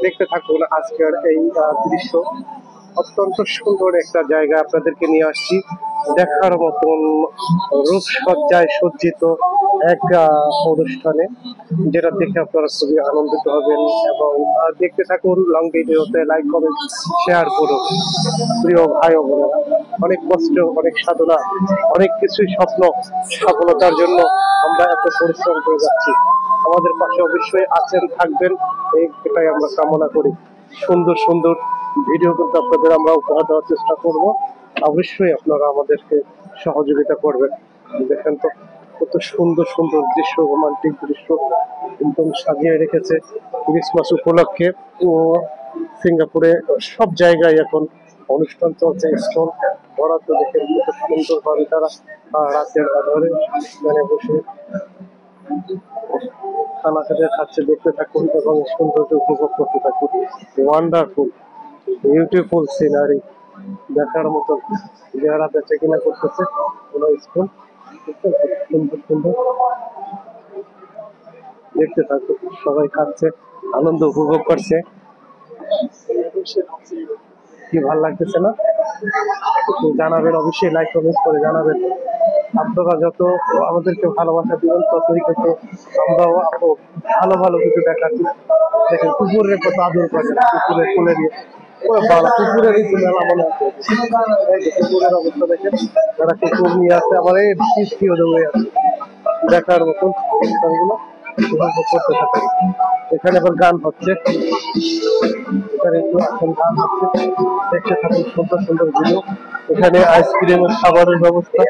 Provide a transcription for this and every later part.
দেখতে থাকুন আজকের এই দৃশ্য। অত্যন্ত সুন্দর একটা জায়গা আপনাদেরকে নিয়ে আসছি, দেখার মতন রূপসজ্জায় সজ্জিত এক অনুষ্ঠানে, যেটা দেখে আপনারা খুবই আনন্দিত হবেন। এবং দেখতে থাকুন লং ভিডিওতে, লাইক কমেন্ট শেয়ার করুন। প্রিয় ভাই ও বোনেরা, অনেক কষ্ট, অনেক সাধনা, অনেক কিছুই স্বপ্ন সফলতার জন্য আমরা এত পরিশ্রম করে যাচ্ছি। আমাদের পাশে অবশ্যই আছেন, থাকবেন, এটাই আমরা কামনা করি। সুন্দর সুন্দর ভিডিও কিন্তু আপনাদের আমরা উপহার দেওয়ার চেষ্টা করব। অবশ্যই আপনারা আমাদেরকে সহযোগিতা করবেন। দেখেন তো কত সুন্দর সুন্দর দৃশ্য, রোমান্টিক দৃশ্য একদম সাজিয়ে রেখেছে ক্রিসমাস উপলক্ষে। ও সিঙ্গাপুরে সব জায়গায় এখন অনুষ্ঠান চলছে, স্টল বরাদ্দ। দেখে কত সুন্দরভাবে তারা রাতের আধারে মানে বসে খানা খেতে খাচ্ছে। দেখতে থাকুন এবং সৌন্দর্য উপভোগ করতে থাকুন। ওয়ান্ডারফুল, বিউটিফুল সিনারি, দেখার মতো। যারা বেঁচে কিনা করতেছে কোনো স্কুল, সুন্দর সুন্দর। দেখতে থাকুন, সবাই খাচ্ছে, আনন্দ উপভোগ করছে। কি ভাল লাগতেছে না? জানাবেন, অবশ্যই লাইক কমেন্ট করে জানাবেন। আপনারা যত আমাদেরকে ভালোবাসা দিবেন, ততই কিন্তু আমরাও ভালো ভালো কিছু দেখাচ্ছি। দেখেন কুকুরের কত আদর করে, কুকুরের কোলে দিয়ে কুকুরের এই মেলা মনে আছে। কুকুরের অবস্থা দেখেন, যারা কুকুর নিয়ে আসে আবার এই দৌড়ে আছে। দেখার মতন অনুষ্ঠানগুলো উপভোগ করতে থাকে। এখানে আবার গান হচ্ছে, এখানে একটু এখন গান হচ্ছে। দেখতে থাকুন সুন্দর সুন্দর ভিডিও। এখানে আইসক্রিমের খাবারের ব্যবস্থা,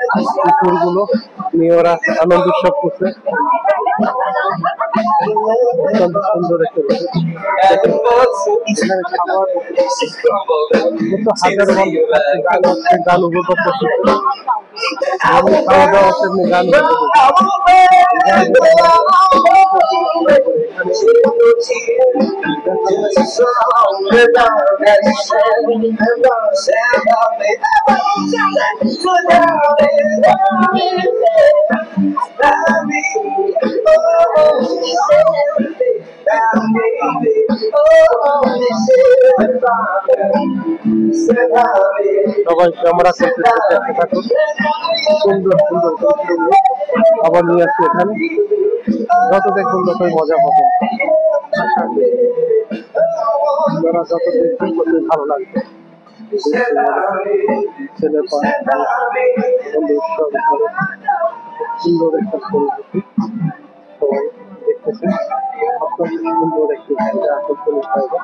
কুকুরগুলো নিয়ে ওরা আনন্দ উৎসব করছে। অত্যন্ত সুন্দর একটা এখানে খাবার হাজার গান হচ্ছে, গান উপভোগ করছে। খাওয়া দাওয়া হচ্ছে, গান সবাই ক্যামেরা করতে থাকুন। সুন্দর সুন্দর আবার নিয়ে আসছে এখানে, যত দেখুন ততই মজা পাবেন। আপনারা যত দেখবেন ততই ভালো লাগবে। ছেলে সুন্দর একটা পরিস্থিতি, সবাই দেখতেছে। অত্যন্ত সুন্দর একটি জায়গা, আকর্ষণীয় জায়গা।